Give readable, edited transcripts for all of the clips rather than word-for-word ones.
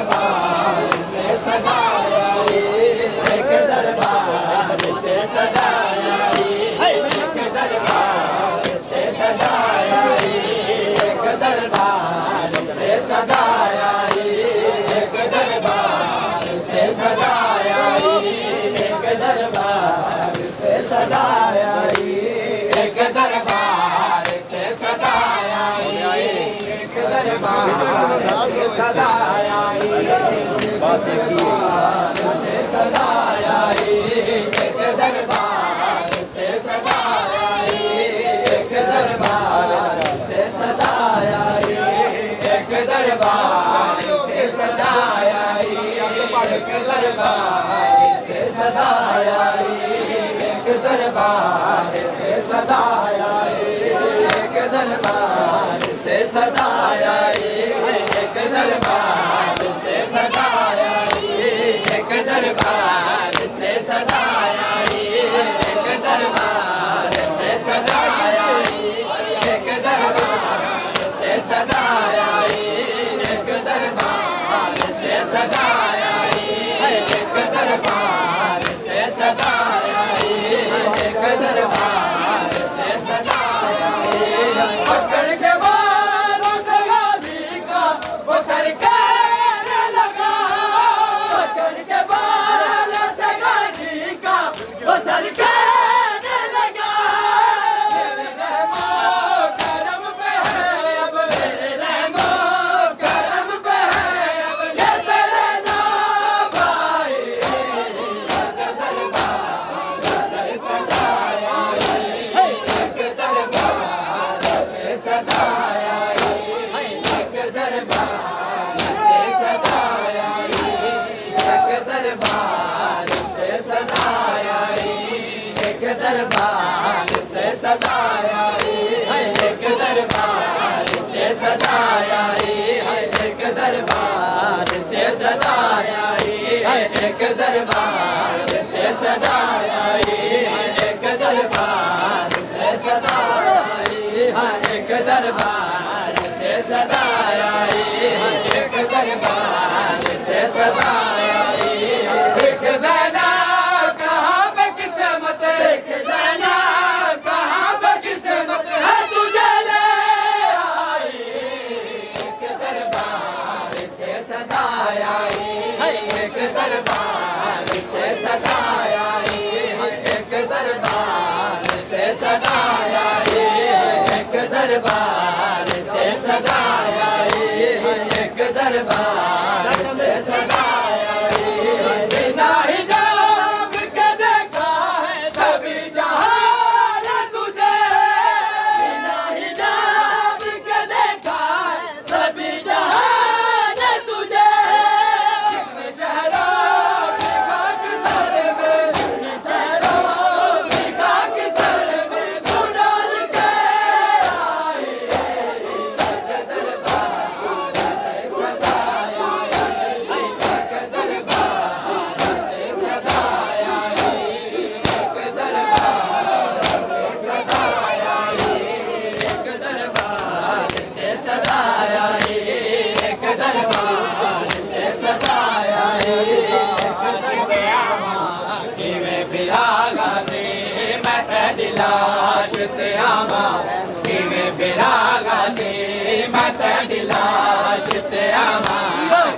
दरबार से सदाया एक दरबार से सदाया एक दरबार से सदाया एक दरबार से सदाया एक दरबार से सदाया एक दरबार से सदाया एक दरबार से सदाया एक दरबार से सदाया से सदाया एक दरबार से सदाया एक दरबार से सदाया एक दरबार से सदाया एक दरबार से सदाया एक दरबार से सदाया एक दरबार से सदाया एक दरबार से सदाया एक दरबार से सदाया एक दरबार से सदाया एक दरबार से सदाया एक दरबार से सदाया एक दरबार से सदाया एक दरबार से सदाया पकड़ के बालों से गाजी का वो सरकार लगा पकड़ के बालों से गाजी का वो सरकार लगा मेरे रहमो करम पे है अब मेरे रहमो करम पे है अब ये तेरे नाम भाई एक दरबार से सदाया एक दरबार से सदाया एक दरबार से सदाया एक दरबार से सदाया एक दरबार से सदाया एक दरबार से सदाया एक दरबार से सदाया एक दरबार से सदाया एक दरबार से सदाया एक दरबार से सदाया एक दरबार से सदाया एक ज़ैना कहाँ पे किस्मत एक ज़ैना कहाँ पे किस्मत है तुझे ले आई एक दरबार से सदाया एक दरबार से सदाया एक दरबार से सदाया एक दरबार से सदाया एक दरबार से सदाया बिना हिजाब के देखा है सभी जहां ने तुझे बिना हिजाब के देखा है सभी जहां ने तुझे कितने शहरों की खाक सर में कितने शहरों की खाक सर में तू डाल के आई एक दरबार से सदाया एक दरबार से सदाया एक दरबार से सदाया एक दरबार से सदाया एक दरबार से सदाया किवें बिरागा दे मैं तेरी लाश ते आवा किवें बिरागा दे मैं तेरी लाश ते आवा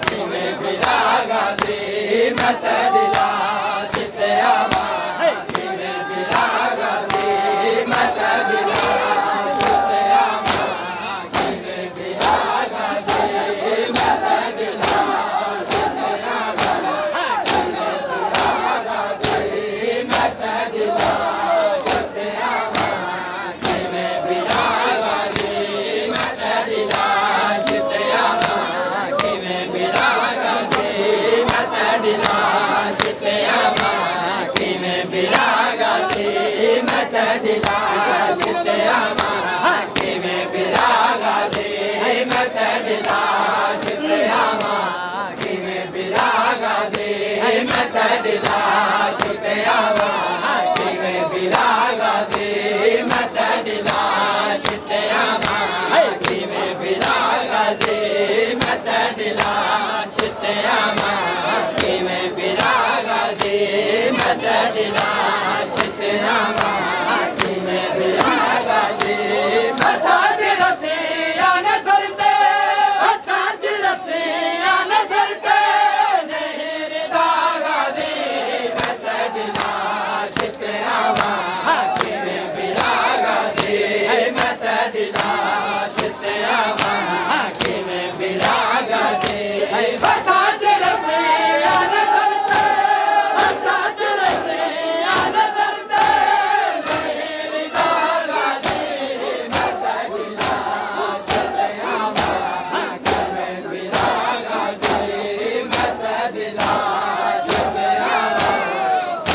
किवें बिरागा दे मैं तेरी लाश ते आवा किवें बिरागा दे मैं तेरी लाश ते आवा किवें बिरागा दे मैं तेरी लाश ते आवा किवें बिरागा दे मैं तेरी लाश ते आवा किवें बिरागा दे मैं तेरी लाश ते आवा किवें बिरागा दे मैं तेरी लाश ते आवा किवें बिरागा दे मैं तेरी लाश ते आवा किवें बिरागा दे मैं तेरी लाश ते आवा किवें बिरागा दे मैं तेरी लाश ते आवा किवें बिरागा दे मैं तेरी लाश ते आवा किवें बिरागा दे मैं तेरी लाश शित्यामा किवे बिरागादी मत दिला शित्यामा किवे बिरागादी मथा चिरसे आन सरते मथा चिरसे आन सरते नहीं दागादी मत दिला शित्यामा किवे बिरागादी मत दिला शित्यामा किवे बिरागादी मथा चिरसे आन सरते मथा चिरसे आन सरते नहीं दागादी मत दिला शित्यामा किवे बिरागादी मत दिला शित्यामा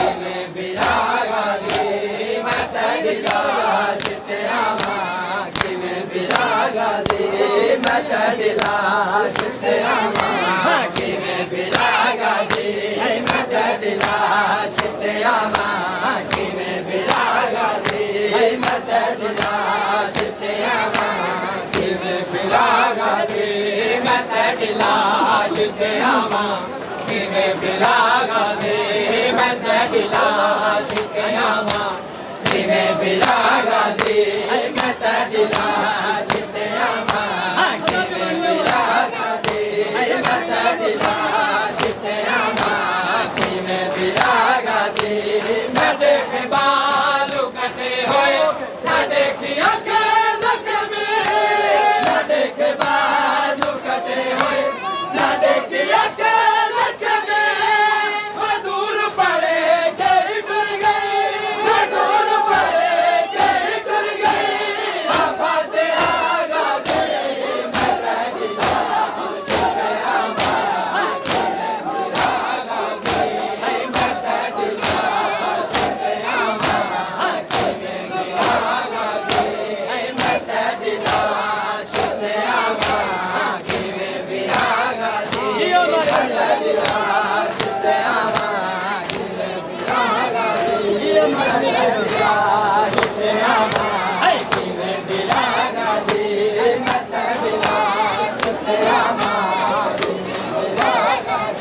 किवे बिरागादी मत दिला शित्यामा किवे बिरागादी मत दिला शित्यामा किवे बिरागादी मत दिला शित्यामा किवे बिरागादी मत दिला शित्यामा किवे बिरागादी मत दिला शित्यामा किवे बिरागादी मत दिला शित्यामा किवे बिरागादी मत दिला शित्यामा किवे बिरागादी मत दिला शित्यामा किवे बिरागादी न देख बालू कटे होए न देखी आंखें जख्मी न देख बालू कटे होए न देखी आंखें जख्मी वो दूर पड़े गई डर गई वो दूर पड़े गई डर गई आफाते आगा गई मत दिला शित्यामा किवे बिरागादी मत दिला शित्यामा किवे बिरागादी मत दिला शित्यामा किवे बिरागादी मत दिला शित्यामा किवे बिरागादी मत दिला शित्यामा किवे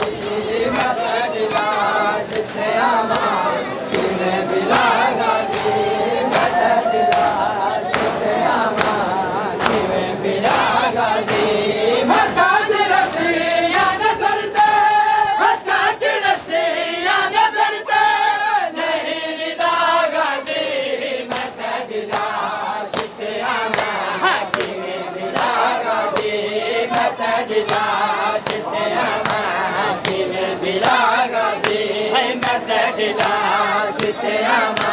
बिरागादी मत दिला शित्यामा किवे बिरागादी मत दिला शित्यामा किवे बिरागादी मत दिला शित्यामा किवे बिरागादी मथा चिरसे आन सरते मथा चिरसे आन सरते नहीं दागादी मत दिला शित्यामा किवे बिरागादी मत दिला शित्यामा किवे बिरागादी मत दिला शित्यामा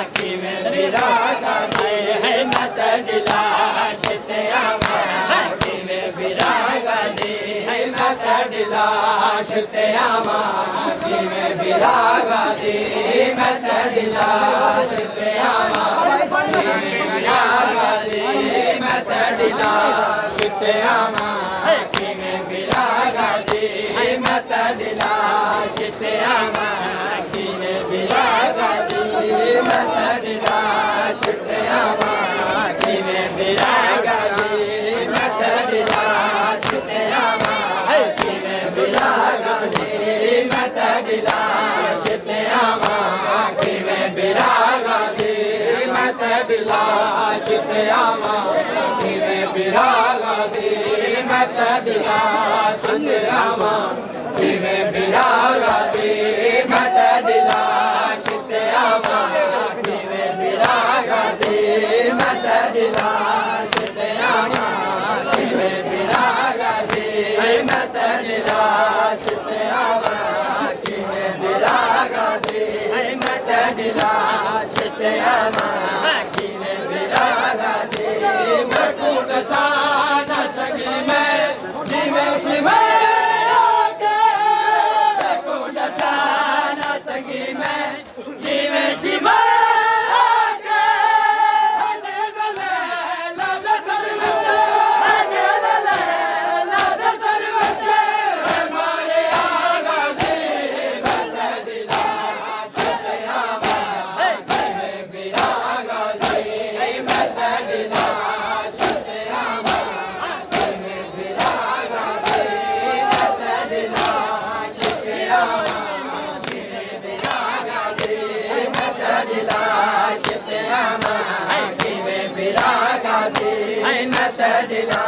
किवे बिरागादी मत दिला शित्यामा किवे बिरागादी मत दिला शित्यामा किवे बिरागादी मत दिला शित्यामा किवे बिरागादी मत दिला शित्यामा किवे बिरागादी मत दिला शित्यामा किवे बिरागादी मत दिला शित्यामा किवे बिरागादी मत दिला शित्यामा किवे बिरागादी मत दिला शित्यामा किवे बिरागादी मत दिला शित्यामा किवे बिरागादी मत दिला शित्यामा किवे बिरागादी मत दिला शित्यामा किवे बिरागादी मत दिला शित्यामा किवे बिरागादी मत दिला शित्यामा किवे बिरागादी मत दिला शित्यामा किवे बिरागादी मकुट साथ सगी मैं जिवे शिवे आके मत दिला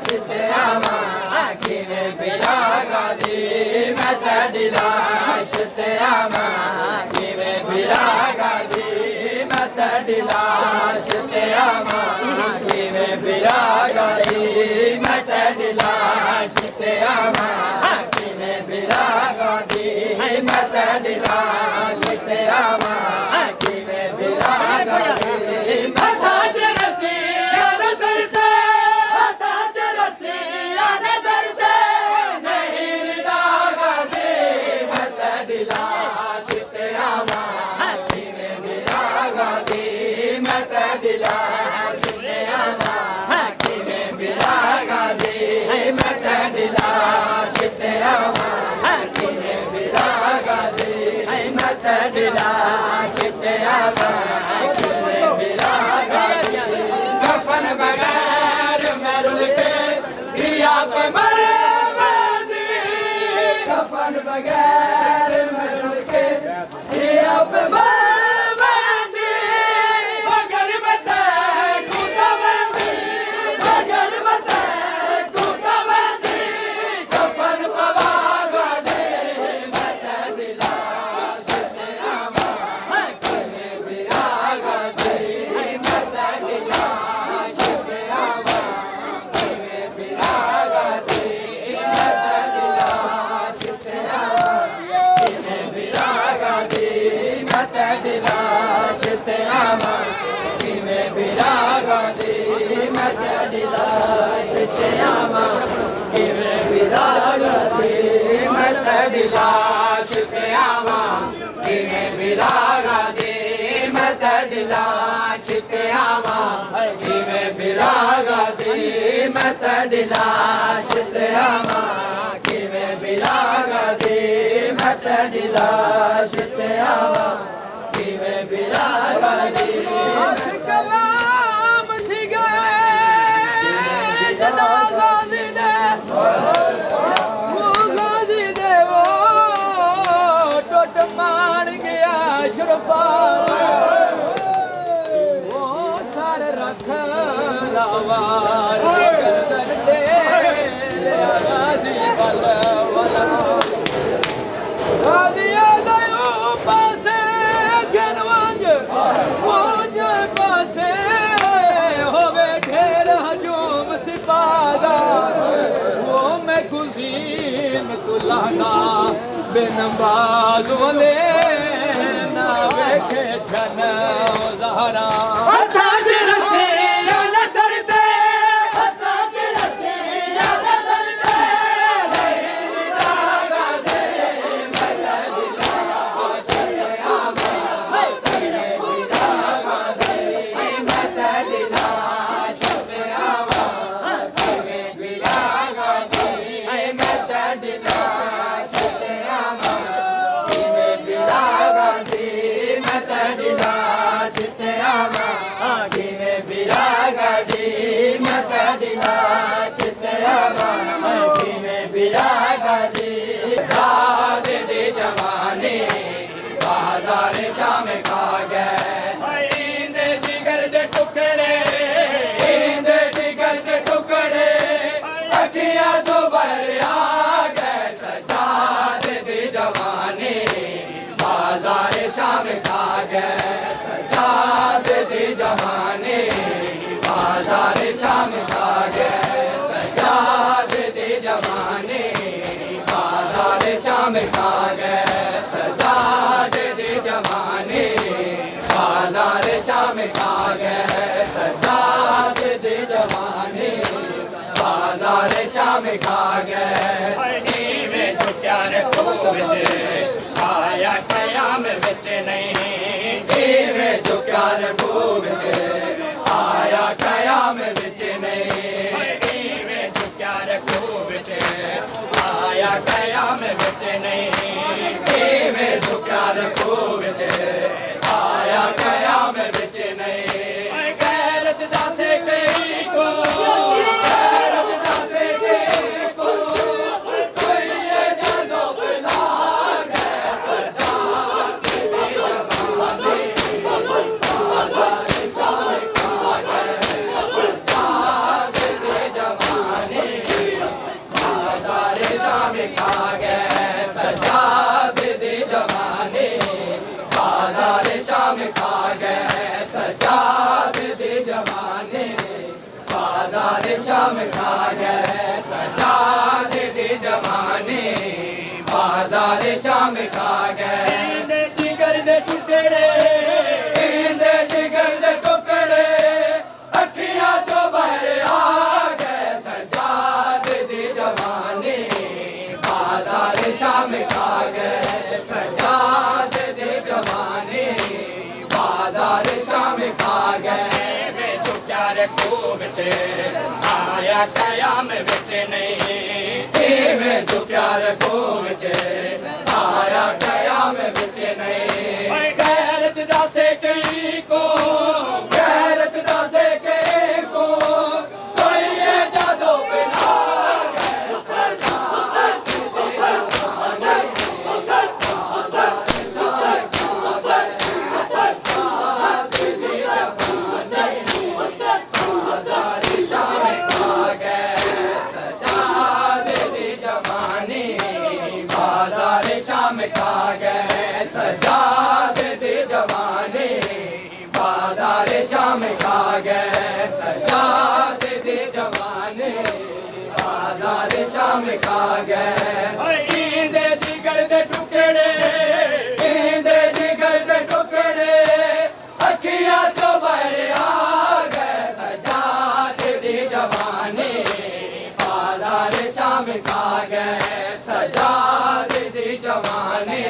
शितयामा किवे बिरागादी मत दिला शितयामा किवे बिरागादी मत दिला शितयामा किवे बिरागादी मत दिला शितयामा किवे बिरागादी मत दिला शितयामा किवे बिरागादी मता जरसी नजरते मता जरसी नजरते नहीं दागादी मत दिला शितयामा किवे बिरागादी मत दिला शितयामा किवे बिरागादी मत दिला शितयामा किवे बिरागादी मत दिला शितयामा किवे बिरागादी कफन बगैर मरुल के दिया पे मरे मेहंदी कफन बगैर मरुल के दिया पे मरे मेहंदी मगर मत कूदा मेहंदी मगर मत कूदा मेहंदी कफन पवागा दे मत दिला शितयामा किवे बिरागादी मत दिला शितयामा किवे बिरागादी मत दिला शितयामा किवे बिरागादी मत दिला शितयामा किवे बिरागादी मत दिला शितयामा किवे बिरागादी मत दिला शितयामा किवे बिरागादी मत दिला शितयामा किवे बिरागादी मत दिला शितयामा किवे बिरागादी मत दिला शितयामा किवे बिरागादी कलाम थी गए जना गाजी दे वो गाजी दे वो टोट मान गया शरफा वो सारे रख लावार गर्दन दे गाजी वाला वाला गाजिया दयो पासे गनवांज वो जे पासे होवे ढेर हजूम सिपादा वो मैं कुजीन तुलाना बिन बाजू दे ना वेखे जन ज़हरा हथा जरसे या नसरते हथा जरसे या नसरते नहीं दागादी मत दिला शितयामा किवे बिरागादी मत दिला शितयामा किवे बिरागादी मत दिला शितयामा किवे बिरागादी मत दिला शितयामा किवे बिरागादी मत दिला शितयामा किवे बिरागादी दाद दे जवानी बाजार शाम खा गए इंदे जिगर दे टुकड़े इंदे जिगर दे टुकड़े अखियां जो भर आ गए सजाद दे जवानी बाजार शाम खा गए सजाद दे जवानी बाजार शाम खा गए सजाद दे जवानी बाजार शाम खा गए सजाद दे जवानी बाजार शाम खा गए सजाद दे जवानी बाजार शाम खा गए नीवे झुक्या रखो विच आया कयाम विच नहीं नीवे झुक्या रखो विच आया कयाम विच नहीं नीवे झुक्या रखो विच आया कयाम विच नहीं नीवे झुक्या रखो विच आया कयाम विच नहीं गैरत दासे कई को गैरत दासे कई को कोई ये जज़ो बुला गए सरदार की जवानी बाजार शाम खा गए सरदार शाम खा गए सजाद दी जवानी बाजार शाम खा गए जिगर दे टुकड़े जिगर दे टुकड़े अखियां चो बाहर आ गए सजाद दी जवानी बाजार शाम खा गए सजाद दी जवानी बाजार शाम खा गए वे झुक्या रखो बिच आया कयाम बिच नहीं वे झुक्या रखो बिच आया कयाम बिच नहीं गैरत दा से कई को गैरत दा से कई को कोई ये जादो बिना खा गए सजाद दी जवानी बाजार शाम खा गए सजाद दी जवानी बाजार शाम खा गए इंदे जिगर दे टुकड़े इंदे जिगर दे टुकड़े अखियां चो बाहर आ गए सजाद दी जवानी बाजार शाम खा गए सजाद दी जवानी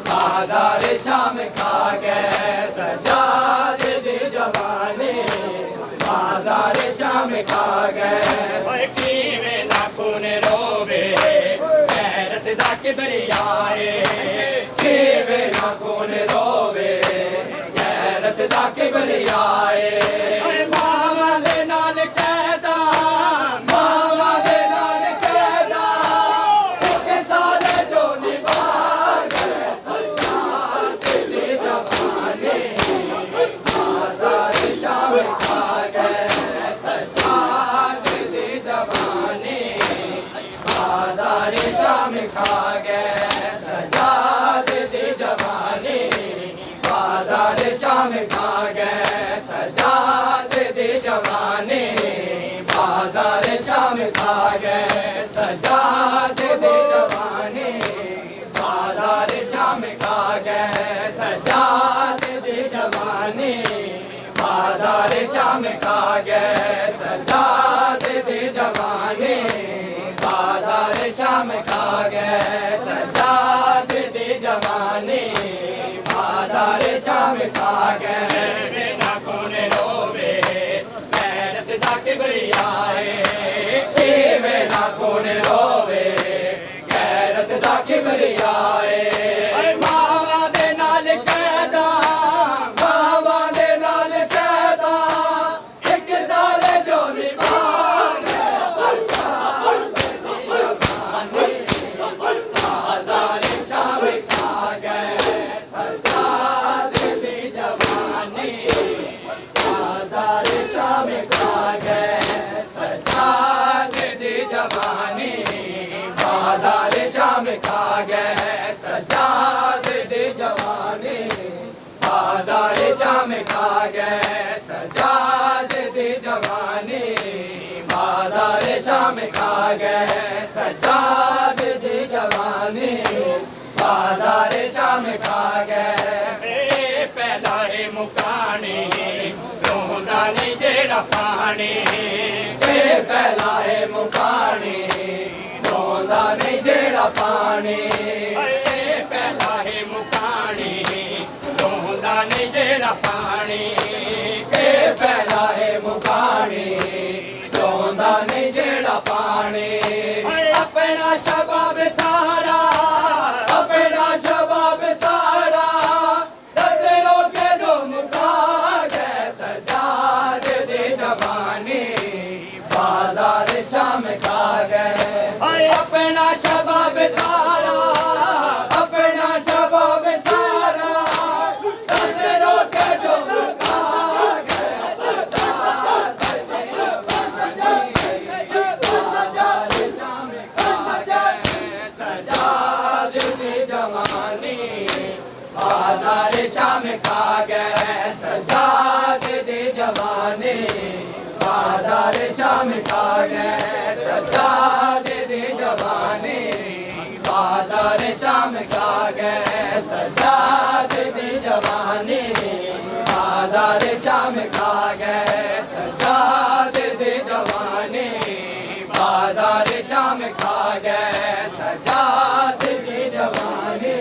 बाजार शाम खा गए सजाद दी जवानी बाजार शाम खा गए कीवे ना खून रोवे गैरत दा किबरियाए कीवे ना खून रोवे गैरत दा किबरियाए मावा दे नाल कहदा मावा दे नाल कहदा के सारे जो निभा गए सजाद दी जवानी बाजार शाम खा गए सजाद दी जवानी बाजार शाम खा गए सजाद दी जवानी बाजार शाम खा गए सजाद दी जवानी बाजार शाम खा गए सजाद दी जवानी बाजार शाम खा गए सजाद दी जवानी बाजार शाम खा गए सजाद दी जवानी बाजार शाम खा गए सजाद दी जवानी बाजार शाम खा गए ना कौन रोवे गैरत दा किबरियाए वे ना कौन रोवे गैरत दा किबरियाए मावा दे नाल कहदा मावा दे नाल कहदा एक साले जो निभा बाजार शाम खा गए सजाद दी जवानी बाजार शाम खा गए सजाद दी जवानी बाजार शाम खा गए सजाद दी जवानी बाजार शाम खा गए सजाद दी जवानी बाजार शाम खा गए सजाद दी जवानी बाजार शाम खा गए पहला है मुकानी रोंदा नहीं जेड़ा पानी पहला है मुकानी रोंदा नहीं जेड़ा पानी पहला है मुकानी रोंदा नहीं जेड़ा पानी पहला है मुकानी रोंदा नहीं जेड़ा पानी अपना शबाब सारा अपना शबाब सारा दर्द रोके दो मुका गए सजाद दी जवानी बाजार शाम खा गए अपना शबाब सारा अपना शबाब सारा दर्द रोके दो मुका गए सजाद दी जवानी बाजार शाम खा गए सजाद दी जवानी बाजार शाम खा गए सज्जादे दी जवानी बाजार शाम खा गए सज्जादे दी जवानी बाजार शाम खा गए सज्जादे दी जवानी बाजार शाम खा गए सज्जादे दी जवानी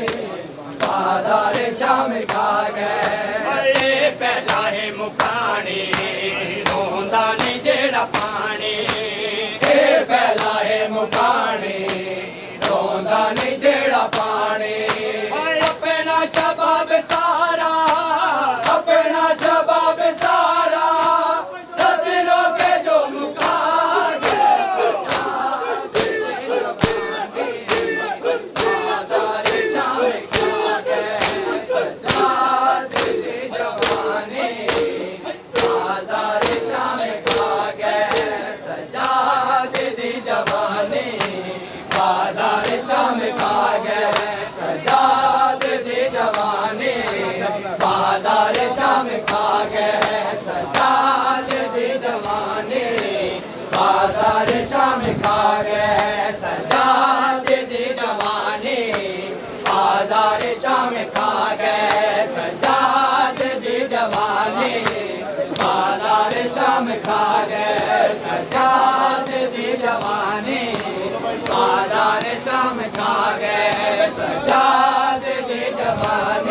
बाजार शाम खा गए पहला है मुखानी रोंदा नहीं जेड़ा पानी पहला है मुखानी रोंदा नहीं जेड़ा पानी अपना शबाब सारा अपना शबाब सारा नजरों के जो मुखान बाजार शाम खा गए सज्जाद दी जवानी बाजार शाम खा गए सज्जाद दी जवानी बाजार शाम खा गए सज्जाद दी जवानी बाजार शाम खा गए सज्जाद दी जवानी बाजार शाम खा गए सज्जाद दी जवानी बाजार शाम खा गए सज्जाद दी जवानी बाजार शाम खा गए सज्जाद दी जवानी बाजार शाम खा गए सज्जाद दी जवानी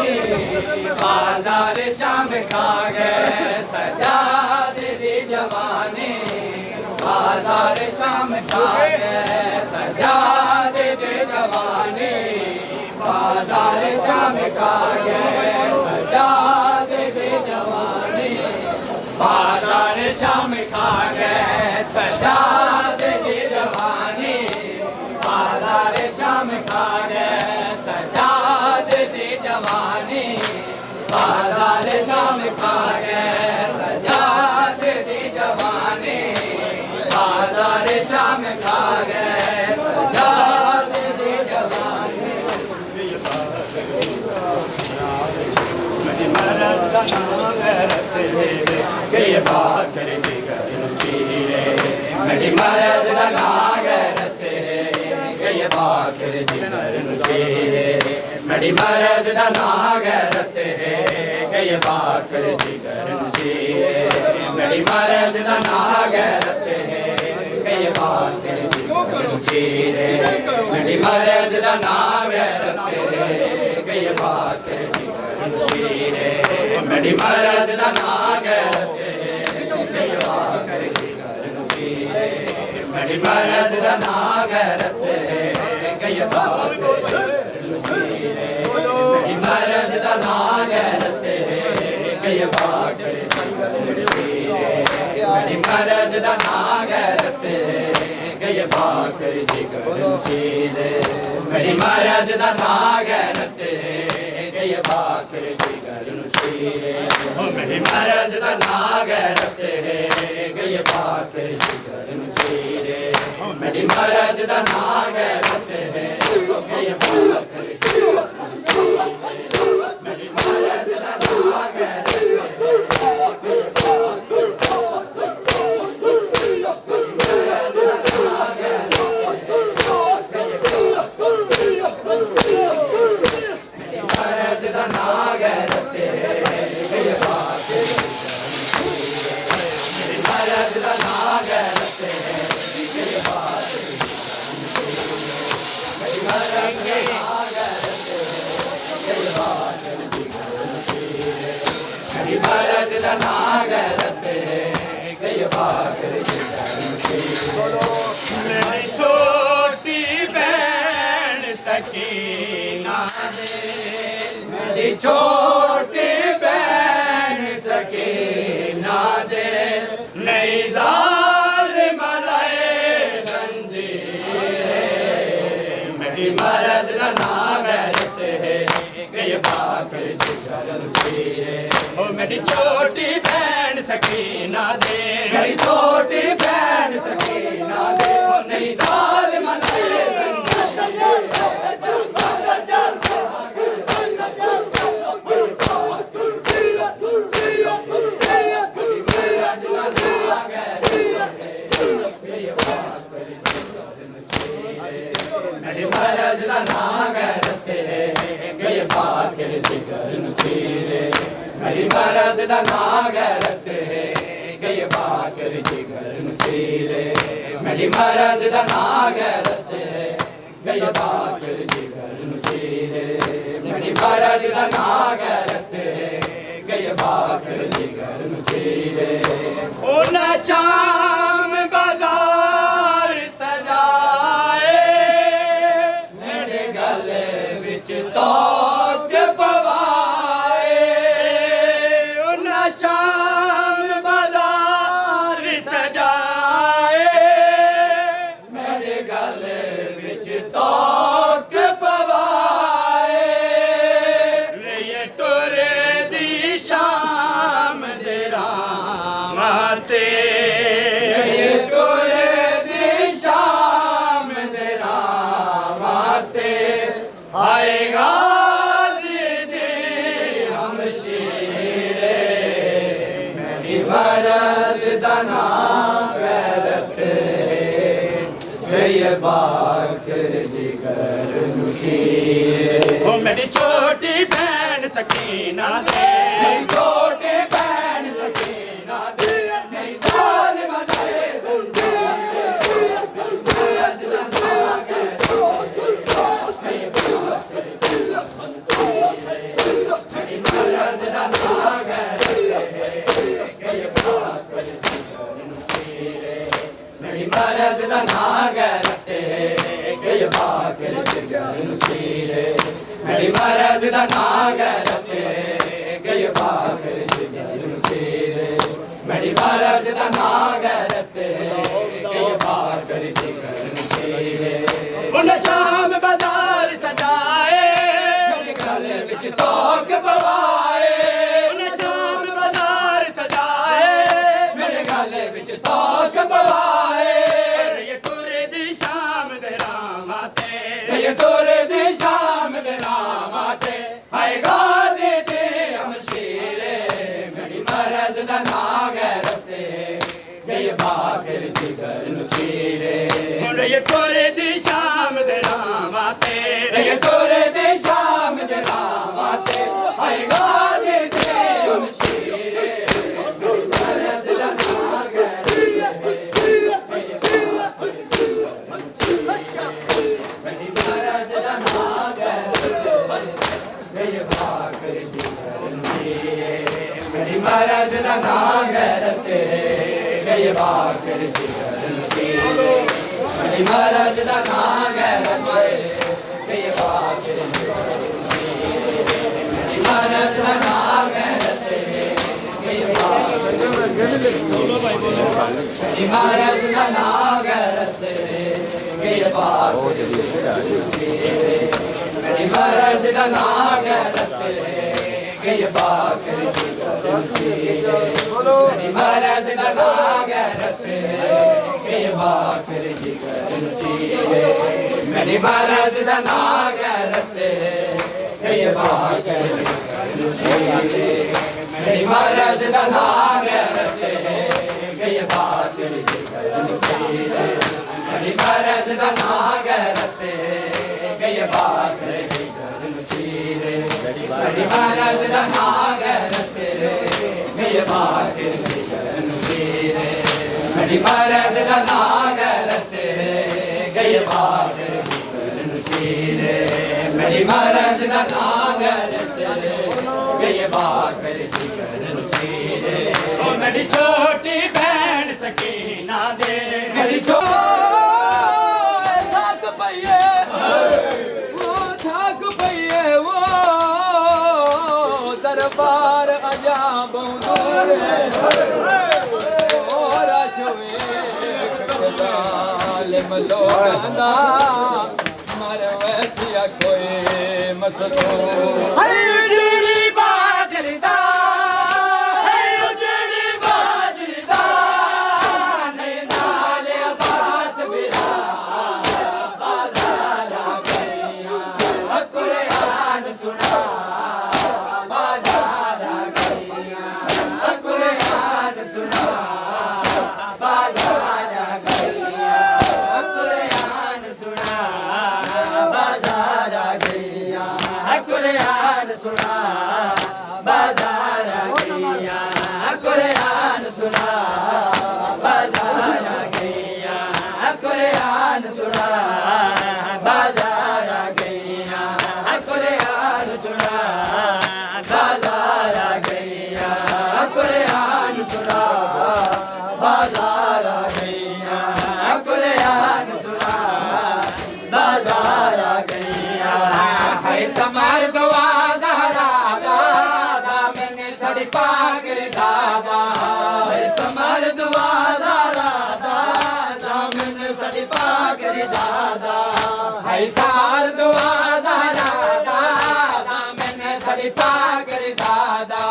बाजार शाम खा गए सज्जाद दी जवानी बाजार शाम खा गए सज्जाद दी जवानी बाजार शाम खा गए सज्जाद दी जवानी बाजार शाम खा गए सज्जाद दी जवानी बाजार शाम खा गए सज्जाद दी जवानी बाजार शाम खा गए सज्जाद दी जवानी बाजार शाम खा गए सज्जाद दी जवानी ये बात करे मेरी मर्द का नागरत ये बात करे मेरी मर्द का नागरत ये बात करे मेरी मर्द का नागरत ये बात करे मेरी मर्द का नागरत ये बात करे मेरी मर्द का नागरत ये बात करे मेरी मर्द का नागरत ये बात मेरी मर्द का नागरत ये बात मेरी मर्द का नागरत ये बात मेरी मर्द का नागरत ये बात मेरी मर्द का नागरत ये बात मेरी मर्द का नागरत ये बात मेरी मर्द का नागरत मेरी छोटी बहन सकीना दे मेरी छोटी बहन सकीना दे नई जालिम लाए जंजीर मेरी मर्द का नागरत है ये बात ओ मेरी छोटी बहन सकीना दे मेरी छोटी बहन सकीना दे नई जालिम लाए जंजीर महाराज दा नाम गैरत गए बाकर जिगर नु चीरे मेरी महाराज दा नाम गैरत गए बाकर जिगर नु चीरे मेरी महाराज दा नाम गैरत गए बाकर जिगर नु चीरे मेरी महाराज दा नाम गैरत गए बाकर जिगर नु चीरे ओ ना शाम बाजार सजाए मेरे गले विच तोक पवाए ओ ना शाम बाजार सजाए मेरे गले विच तोक पवाए ये टुरे दी शाम दे रामाते ये टुरे दी शाम दे रामाते आए गाजी दी हमशीरे मेरी मरद दा नाम गैरत गई बाकर जिगर नु चीरे ओ मेरी छोटी बहन सकीना दे छोटी बहन सकीना दे नहीं जालिम दे मेरी महाराज दा नाम गैरत गए बाकर जिगर नु चीरे मेरी महाराज दा नाम गैरत गए बाकर जिगर नु चीरे मेरी महाराज दा नाम गैरत गए बाकर जिगर नु चीरे उन शाम बाजार सजाए मेरे गले विच तोक पवाए उन शाम बाजार सजाए मेरे गले विच तोक पवाए ये टुरे दी शाम दे रामाते ये टुरे दी शाम दे रामाते हाय गाजी दे हमशीरे मेरी महाराज दा नाम गैरत गए बाकर जिगर नु चीरे ये टुरे दी शाम दे रामाते ये टुरे दी शाम दे रामाते हाय गाजी दे हमशीरे मेरी महाराज दा नाम गैरत मेरी महाराज दा नाम गैरत गए बाकर जिगर नु चीरे मेरी महाराज दा नाम गैरत गए बाकर जिगर नु चीरे मेरी महाराज दा नाम गैरत गए बाकर जिगर नु चीरे मेरी महाराज दा नाम गैरत गए बाकर मेरी महाराज दा नाम गैरत गए बाकर मेरी महाराज दा नाम गैरत गए बाकर मेरी महाराज दा नाम गैरत गए बाकर मेरी महाराज दा नाम गैरत गए बाकर मेरी महाराज दा नाम गैरत गए बाकर मेरी महाराज दा नाम गैरत गए बाकर मेरी महाराज दा नाम गैरत गए बाकर मेरी महाराज दा नाम गैरत गए बाकर मेरी महाराज दा नाम गैरत गए बाकर ओ मेरी छोटी बहन सकीना दे मेरी थक पइए वो दरबार अजा बंदूर और लोगंदा मर वैसिया कोई मसलो सुना बाजार गैया कुरान सुना बाजार गैया कुरान सुना बाजार गैया कुरान सुना बाजार गैया कुरान सुना बाजार गैया कुरान सुना बाजार गैया है समर दुआ दादा दादा मैंने सड़ी पाकर दादा है समर दुआ दादा दादा मैंने सड़ी पाकर दादा है सार दुआ दादा दादा मैंने सड़ी पाकर दादा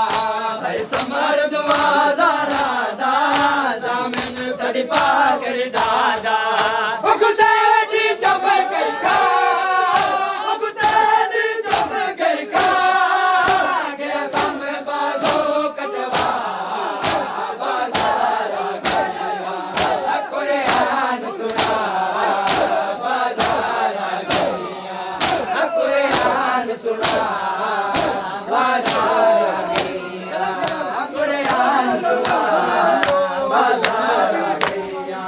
है समर दुआ दादा दादा मैंने सड़ी पाकर दादा उगतेरी जब गई खा उगतेरी जब गई खा गया सम बाजो कटवा बाजार गया कुरान सुना बाजार गया कुरान सुना बाजार गया कुरान सुना बाजार गया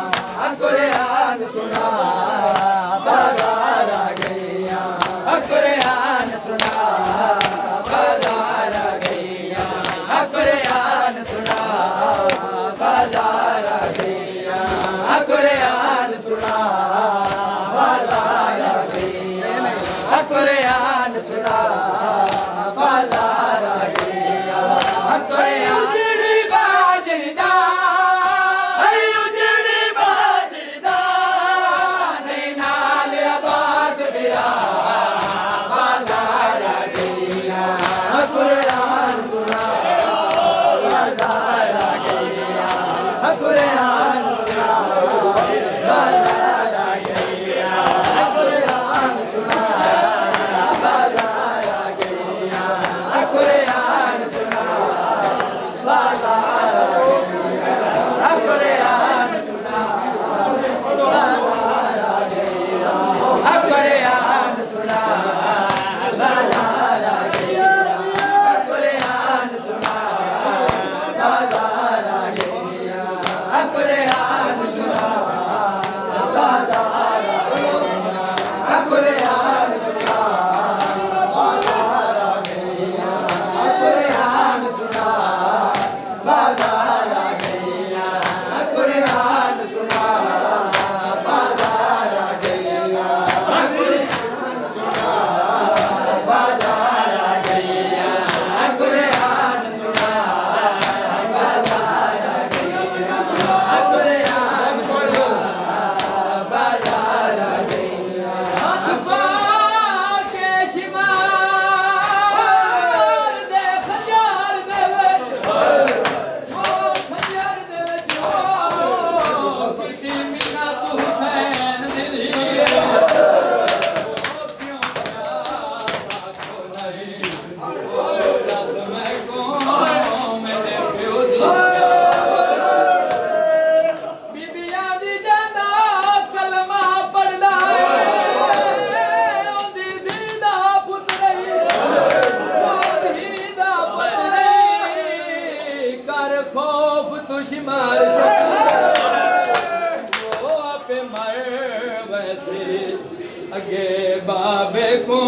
कुरान सुना बाजार गया कुरान सुना बाजार गया कुरान सुना बाजार गया कुरान सुना बाजार गया कुरान सुना बाजार गया कुरान उजड़ी बाजदा उजड़ी बाजदा नहीं नाल अब्बास बिरा बाजार गया कुरान सुना बाजार गया कुरान सुना बाजार गया कुरान सुना बाजार गया कुरान सुना बाजार गया कुरान सुना बाजार गया कुरान सुना बाजार गया कुरान सुना बाजार गया कुरान सुना बाजार गया कुरान सुना बाजार गया कुरान सुना बाजार गया कुरान सुना बाजार गया कुरान सुना बाजार गया कुरान सुना बाजार गया कुरान सुना बाजार गया अतफा के शिमार दे खंजर दे विच ओ खंजर दे विच ओ किती मिन्नत हुसैन दी ओ क्यों प्यार को नहीं ओ रस मैं को मैंने प्यो दी बीबियां दी जादा कलमा पढ़दा ओदी धी दा पुत्र ओदी दा पुत्र कर खौफ दुश्मन वो आपे मर वैसे अगे बाबे को